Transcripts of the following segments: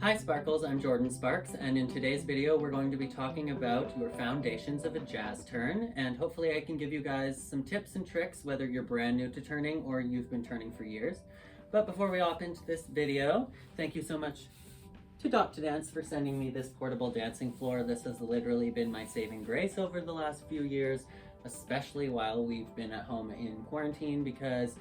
Hi Sparkles, I'm Jordan Sparks, and in today's video we're going to be talking about your foundations of a jazz turn, and hopefully I can give you guys some tips and tricks whether you're brand new to turning or you've been turning for years. But before we hop into this video, thank you so much to Dot to Dance for sending me this portable dancing floor. This has literally been my saving grace over the last few years, especially while we've been at home in quarantine, because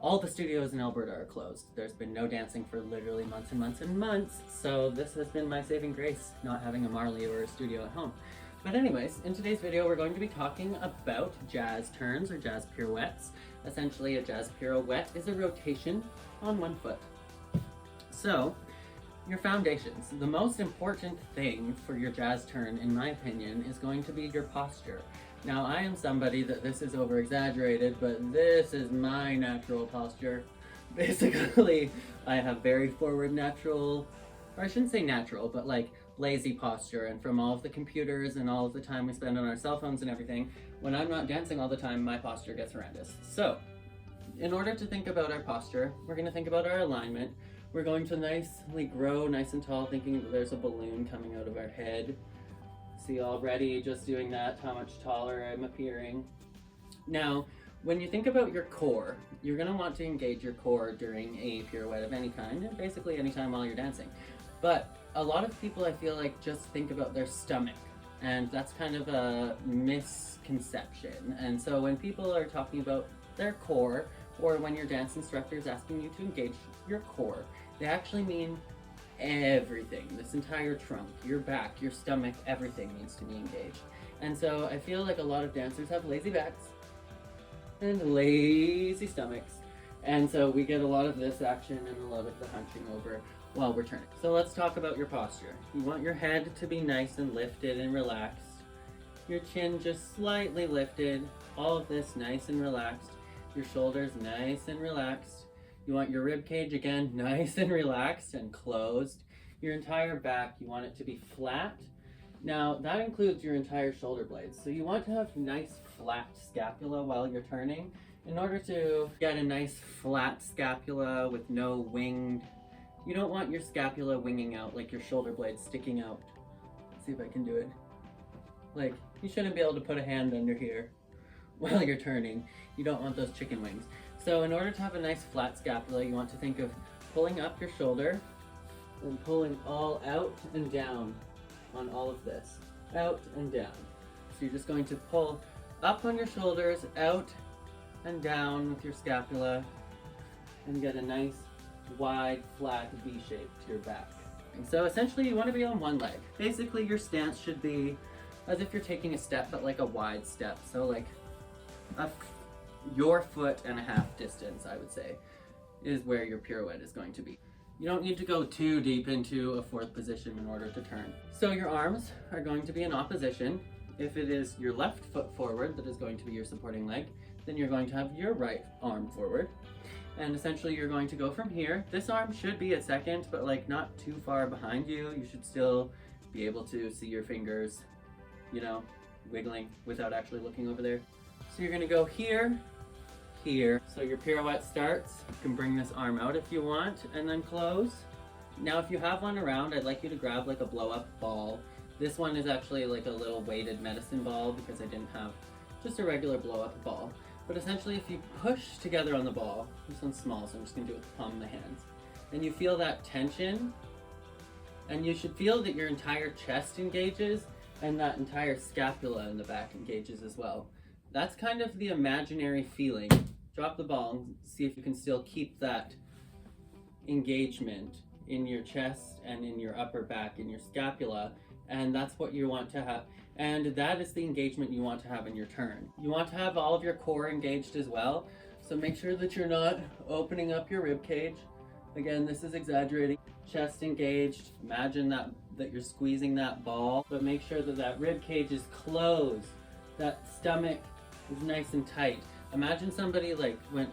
all the studios in Alberta are closed. There's been no dancing for literally months and months and months, so this has been my saving grace, not having a Marley or a studio at home. But anyways, in today's video we're going to be talking about jazz turns or jazz pirouettes. Essentially, a jazz pirouette is a rotation on one foot. So, your foundations. The most important thing for your jazz turn, in my opinion, is going to be your posture. Now, I am somebody that this is over-exaggerated, but this is my natural posture. Basically, I have very forward natural, or I shouldn't say natural, but like lazy posture. And from all of the computers and all of the time we spend on our cell phones and everything, when I'm not dancing all the time, my posture gets horrendous. So, in order to think about our posture, we're going to think about our alignment. We're going to nicely grow nice and tall, thinking that there's a balloon coming out of our head. See already, just doing that, how much taller I'm appearing. Now, when you think about your core, you're going to want to engage your core during a pirouette of any kind, and basically any time while you're dancing. But a lot of people, I feel like, just think about their stomach, and that's kind of a misconception. And so when people are talking about their core, or when your dance instructor is asking you to engage your core, they actually mean everything. This entire trunk, your back, your stomach, everything needs to be engaged. And so I feel like a lot of dancers have lazy backs and lazy stomachs. And so we get a lot of this action and a lot of the hunching over while we're turning. So let's talk about your posture. You want your head to be nice and lifted and relaxed. Your chin just slightly lifted. All of this nice and relaxed. Your shoulders nice and relaxed. You want your rib cage, again, nice and relaxed and closed. Your entire back, you want it to be flat. Now, that includes your entire shoulder blades. So you want to have nice flat scapula while you're turning. In order to get a nice flat scapula with no winged, you don't want your scapula winging out, like your shoulder blades sticking out. Let's see if I can do it. Like, you shouldn't be able to put a hand under here while you're turning. You don't want those chicken wings. So in order to have a nice flat scapula, you want to think of pulling up your shoulder and pulling all out and down on all of this. Out and down. So you're just going to pull up on your shoulders, out and down with your scapula, and get a nice, wide, flat V shape to your back. And so essentially you want to be on one leg. Basically your stance should be as if you're taking a step, but like a wide step. So like your foot and a half distance, I would say, is where your pirouette is going to be. You don't need to go too deep into a fourth position in order to turn. So your arms are going to be in opposition. If it is your left foot forward that is going to be your supporting leg, then you're going to have your right arm forward. And essentially you're going to go from here. This arm should be a second, but like not too far behind you. You should still be able to see your fingers, you know, wiggling without actually looking over there. So you're gonna go here, here. So your pirouette starts. You can bring this arm out if you want and then close. Now if you have one around, I'd like you to grab like a blow up ball. This one is actually like a little weighted medicine ball because I didn't have just a regular blow up ball. But essentially if you push together on the ball, this one's small so I'm just gonna do it with the palm of my hands, and you feel that tension, and you should feel that your entire chest engages and that entire scapula in the back engages as well. That's kind of the imaginary feeling. Drop the ball and see if you can still keep that engagement in your chest and in your upper back, in your scapula, and that's what you want to have. And that is the engagement you want to have in your turn. You want to have all of your core engaged as well, so make sure that you're not opening up your rib cage. Again, this is exaggerating. Chest engaged. Imagine that you're squeezing that ball, but make sure that that rib cage is closed. That stomach is nice and tight. Imagine somebody like went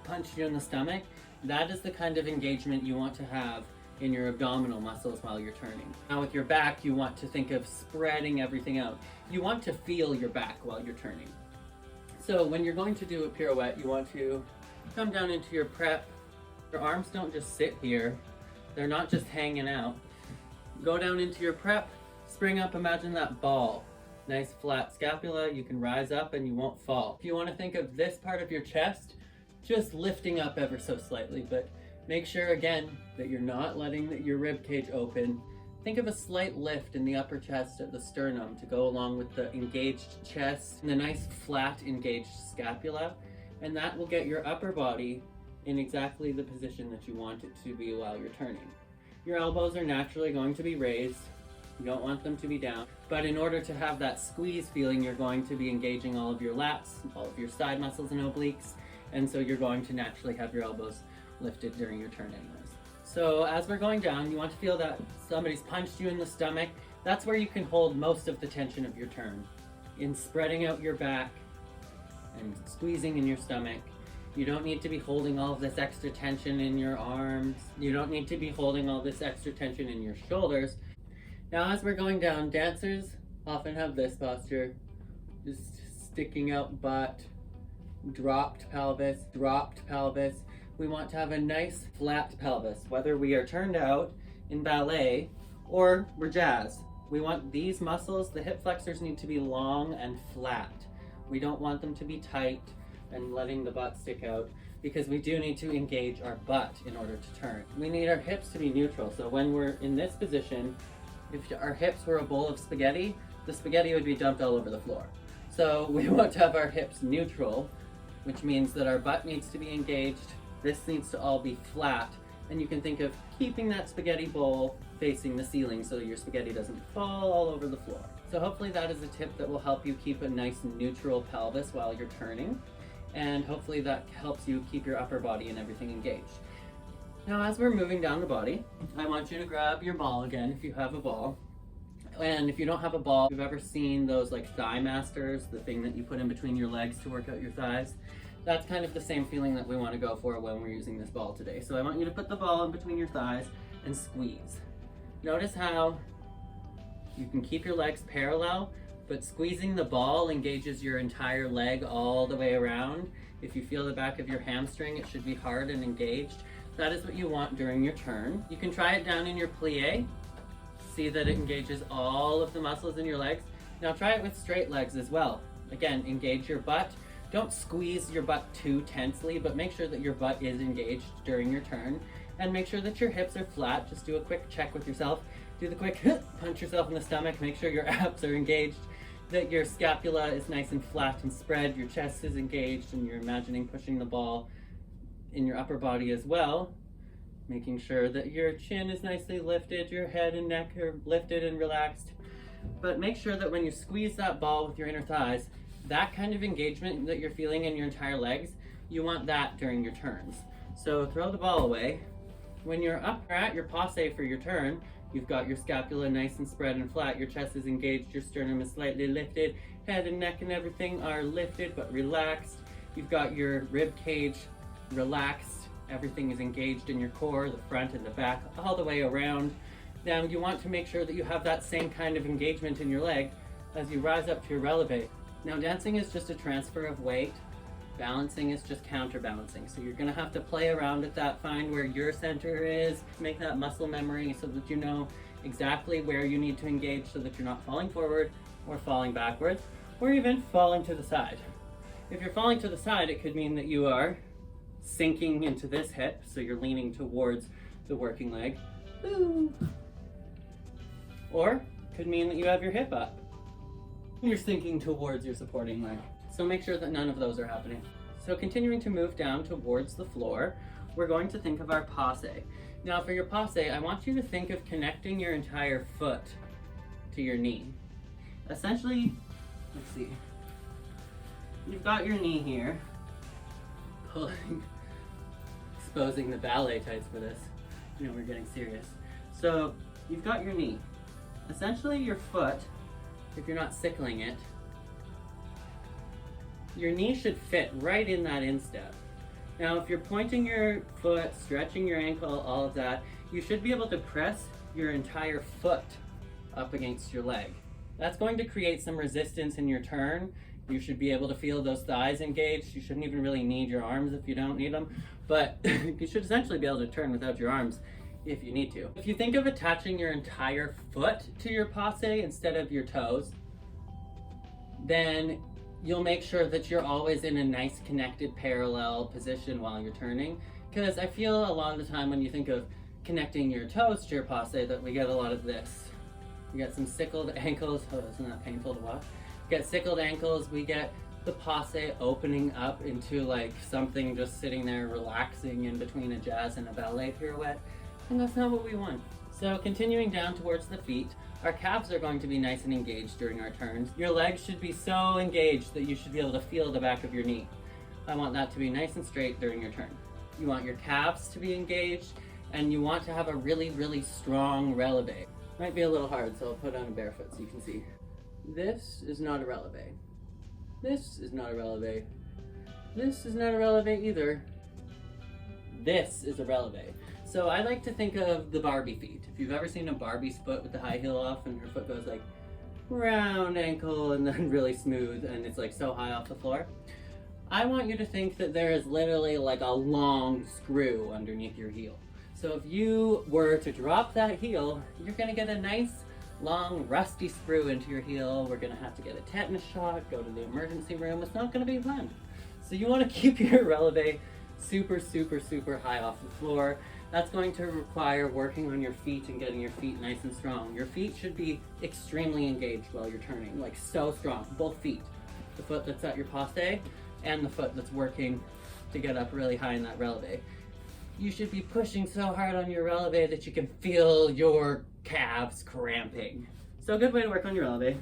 punched you in the stomach. That is the kind of engagement you want to have in your abdominal muscles while you're turning. Now with your back, you want to think of spreading everything out. You want to feel your back while you're turning. So when you're going to do a pirouette, you want to come down into your prep. Your arms don't just sit here. They're not just hanging out. Go down into your prep, spring up, imagine that ball. Nice flat scapula, you can rise up and you won't fall. If you want to think of this part of your chest, just lifting up ever so slightly, but make sure again that you're not letting your rib cage open. Think of a slight lift in the upper chest at the sternum to go along with the engaged chest and the nice flat engaged scapula, and that will get your upper body in exactly the position that you want it to be while you're turning. Your elbows are naturally going to be raised. You don't want them to be down, but in order to have that squeeze feeling, you're going to be engaging all of your lats, all of your side muscles and obliques, and so you're going to naturally have your elbows lifted during your turn anyways. So as we're going down, you want to feel that somebody's punched you in the stomach. That's where you can hold most of the tension of your turn. In spreading out your back and squeezing in your stomach. You don't need to be holding all of this extra tension in your arms. You don't need to be holding all this extra tension in your shoulders. Now as we're going down, dancers often have this posture, just sticking out butt, dropped pelvis, dropped pelvis. We want to have a nice flat pelvis, whether we are turned out in ballet or we're jazz. We want these muscles, the hip flexors need to be long and flat. We don't want them to be tight and letting the butt stick out, because we do need to engage our butt in order to turn. We need our hips to be neutral, so when we're in this position, if our hips were a bowl of spaghetti, the spaghetti would be dumped all over the floor. So we want to have our hips neutral, which means that our butt needs to be engaged, this needs to all be flat, and you can think of keeping that spaghetti bowl facing the ceiling so your spaghetti doesn't fall all over the floor. So hopefully that is a tip that will help you keep a nice neutral pelvis while you're turning, and hopefully that helps you keep your upper body and everything engaged. Now as we're moving down the body, I want you to grab your ball again if you have a ball. And if you don't have a ball, if you've ever seen those like thigh masters, the thing that you put in between your legs to work out your thighs, that's kind of the same feeling that we want to go for when we're using this ball today. So I want you to put the ball in between your thighs and squeeze. Notice how you can keep your legs parallel, but squeezing the ball engages your entire leg all the way around. If you feel the back of your hamstring, it should be hard and engaged. That is what you want during your turn. You can try it down in your plie. See that it engages all of the muscles in your legs. Now try it with straight legs as well. Again, engage your butt. Don't squeeze your butt too tensely, but make sure that your butt is engaged during your turn. And make sure that your hips are flat. Just do a quick check with yourself. Do the quick punch yourself in the stomach. Make sure your abs are engaged, that your scapula is nice and flat and spread, your chest is engaged, and you're imagining pushing the ball in your upper body as well. Making sure that your chin is nicely lifted, your head and neck are lifted and relaxed. But make sure that when you squeeze that ball with your inner thighs, that kind of engagement that you're feeling in your entire legs, you want that during your turns. So throw the ball away. When you're up at your passe for your turn, you've got your scapula nice and spread and flat, your chest is engaged, your sternum is slightly lifted, head and neck and everything are lifted but relaxed. You've got your rib cage relaxed, everything is engaged in your core, the front and the back, all the way around. Now you want to make sure that you have that same kind of engagement in your leg as you rise up to your releve. Now dancing is just a transfer of weight. Balancing is just counterbalancing. So you're gonna have to play around at that, find where your center is, make that muscle memory so that you know exactly where you need to engage so that you're not falling forward or falling backwards, or even falling to the side. If you're falling to the side, it could mean that you are sinking into this hip, so you're leaning towards the working leg. Ooh. Or could mean that you have your hip up. You're sinking towards your supporting leg. So make sure that none of those are happening. So continuing to move down towards the floor, we're going to think of our passe. Now for your passe, I want you to think of connecting your entire foot to your knee. Essentially, let's see, you've got your knee here, pulling, exposing the ballet tights for this. You know, we're getting serious. So you've got your knee. Essentially your foot, if you're not sickling it, your knee should fit right in that instep. Now if you're pointing your foot, stretching your ankle, all of that, you should be able to press your entire foot up against your leg. That's going to create some resistance in your turn. You should be able to feel those thighs engaged. You shouldn't even really need your arms if you don't need them, but you should essentially be able to turn without your arms if you need to. If you think of attaching your entire foot to your passe instead of your toes, then you'll make sure that you're always in a nice connected parallel position while you're turning. Because I feel a lot of the time when you think of connecting your toes to your passe that we get a lot of this. We get some sickled ankles. Oh, isn't that painful to watch? We get sickled ankles. We get the passe opening up into like something just sitting there relaxing in between a jazz and a ballet pirouette. And that's not what we want. So continuing down towards the feet, our calves are going to be nice and engaged during our turns. Your legs should be so engaged that you should be able to feel the back of your knee. I want that to be nice and straight during your turn. You want your calves to be engaged, and you want to have a really, really strong releve. Might be a little hard, so I'll put on a barefoot so you can see. This is not a releve. This is not a releve. This is not a releve either. This is a releve. So I like to think of the Barbie feet. If you've ever seen a Barbie's foot with the high heel off and her foot goes like round ankle and then really smooth and it's like so high off the floor, I want you to think that there is literally like a long screw underneath your heel. So if you were to drop that heel, you're gonna get a nice long rusty screw into your heel. We're gonna have to get a tetanus shot, go to the emergency room. It's not gonna be fun. So you wanna keep your releve super, super, super high off the floor. That's going to require working on your feet and getting your feet nice and strong. Your feet should be extremely engaged while you're turning, like so strong, both feet. The foot that's at your passe and the foot that's working to get up really high in that releve. You should be pushing so hard on your releve that you can feel your calves cramping. So a good way to work on your releve,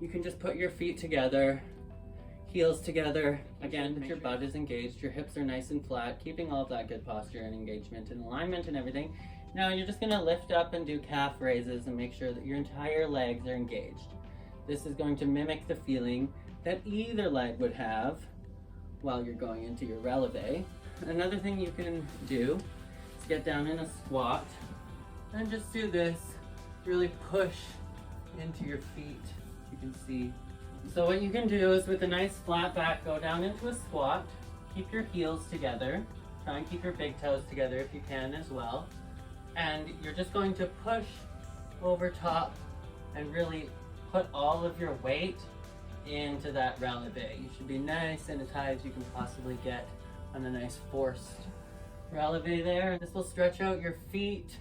you can just put your feet together, heels together. Again, your butt is engaged, your hips are nice and flat, keeping all of that good posture and engagement and alignment and everything. Now you're just gonna lift up and do calf raises and make sure that your entire legs are engaged. This is going to mimic the feeling that either leg would have while you're going into your releve. Another thing you can do is get down in a squat and just do this. Really push into your feet, you can see. So what you can do is with a nice flat back, go down into a squat, keep your heels together, try and keep your big toes together if you can as well. And you're just going to push over top and really put all of your weight into that releve. You should be nice and as high as you can possibly get on a nice forced releve there. This will stretch out your feet.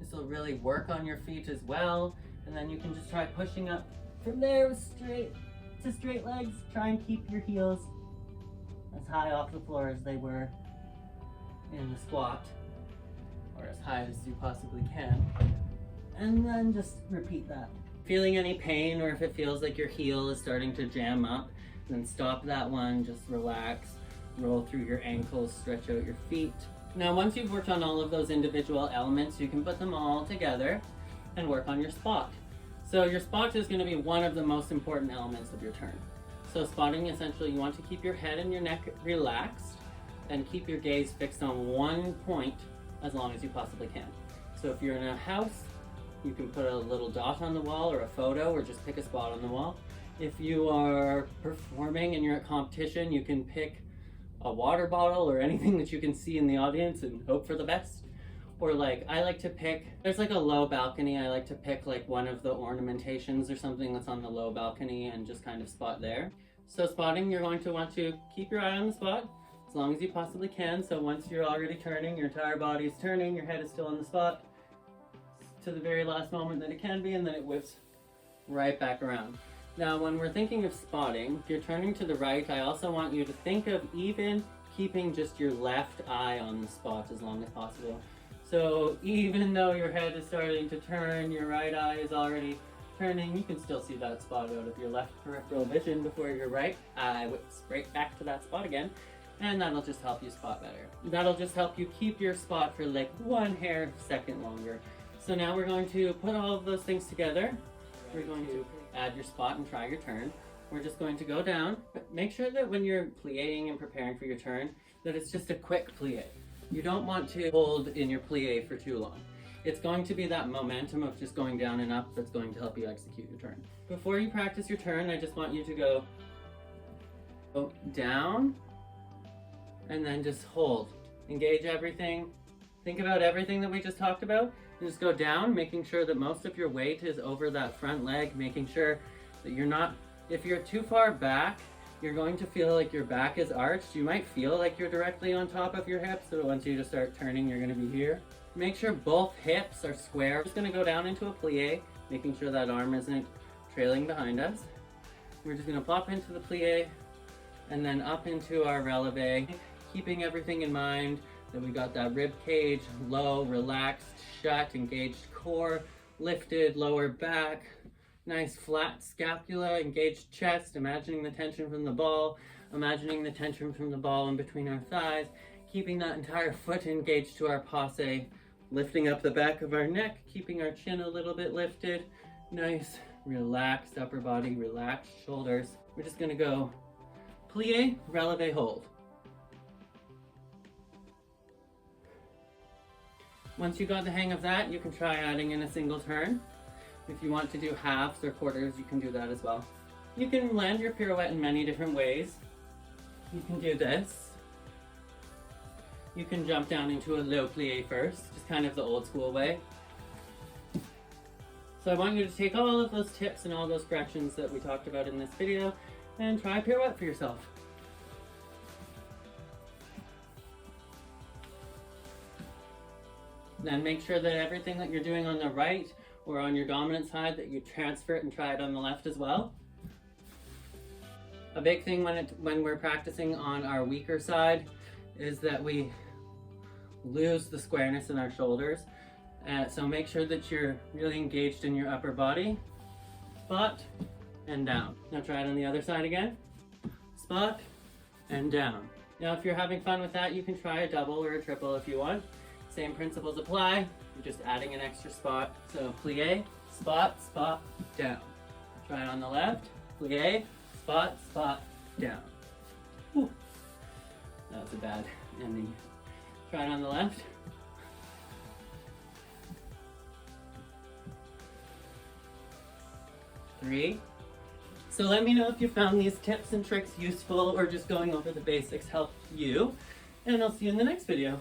This will really work on your feet as well. And then you can just try pushing up from there with straight legs. Try and keep your heels as high off the floor as they were in the squat, or as high as you possibly can. And then just repeat that. Feeling any pain, or if it feels like your heel is starting to jam up, then stop that one, just relax. Roll through your ankles, stretch out your feet. Now once you've worked on all of those individual elements, you can put them all together and work on your spot. So your spot is going to be one of the most important elements of your turn. So spotting, essentially, you want to keep your head and your neck relaxed and keep your gaze fixed on one point as long as you possibly can. So if you're in a house, you can put a little dot on the wall or a photo, or just pick a spot on the wall. If you are performing and you're at competition, you can pick a water bottle or anything that you can see in the audience and hope for the best. Or like, I like to pick, there's like a low balcony, I like to pick like one of the ornamentations or something that's on the low balcony and just kind of spot there. So spotting, you're going to want to keep your eye on the spot as long as you possibly can. So once you're already turning, your entire body is turning, your head is still on the spot to the very last moment that it can be, and then it whips right back around. Now, when we're thinking of spotting, if you're turning to the right, I also want you to think of even keeping just your left eye on the spot as long as possible. So even though your head is starting to turn, your right eye is already turning, you can still see that spot out of your left peripheral vision before your right eye whips right back to that spot again. And that'll just help you spot better. That'll just help you keep your spot for like 1 hair second longer. So now we're going to put all of those things together. We're going to add your spot and try your turn. We're just going to go down. Make sure that when you're plieing and preparing for your turn, that it's just a quick plie. You don't want to hold in your plie for too long. It's going to be that momentum of just going down and up that's going to help you execute your turn. Before you practice your turn, I just want you to go down and then just hold. Engage everything Think about everything that we just talked about and just go down, making sure that most of your weight is over that front leg, making sure that you're not, if you're too far back, you're going to feel like your back is arched. You might feel like you're directly on top of your hips, so once you just start turning, you're gonna be here. Make sure both hips are square. We're just gonna go down into a plie, making sure that arm isn't trailing behind us. We're just gonna plop into the plie and then up into our releve, keeping everything in mind that we got that rib cage low, relaxed, shut, engaged core, lifted lower back, nice flat scapula, engaged chest, imagining the tension from the ball, imagining the tension from the ball in between our thighs, keeping that entire foot engaged to our passe, lifting up the back of our neck, keeping our chin a little bit lifted, nice, relaxed upper body, relaxed shoulders. We're just gonna go plie, releve, hold. Once you got the hang of that, you can try adding in a single turn. If you want to do halves or quarters, you can do that as well. You can land your pirouette in many different ways. You can do this. You can jump down into a low plie first, just kind of the old school way. So I want you to take all of those tips and all those corrections that we talked about in this video and try a pirouette for yourself. Then make sure that everything that you're doing on the right or on your dominant side, that you transfer it and try it on the left as well. A big thing when we're practicing on our weaker side is that we lose the squareness in our shoulders. So make sure that you're really engaged in your upper body. Spot and down. Now try it on the other side again. Spot and down. Now if you're having fun with that, you can try a double or a triple if you want. Same principles apply. You're just adding an extra spot. So plie, spot, spot, down. Try it on the left. Plie, spot, spot, down. Whew. That was a bad ending. Try it on the left. Three. So let me know if you found these tips and tricks useful or just going over the basics helped you. And I'll see you in the next video.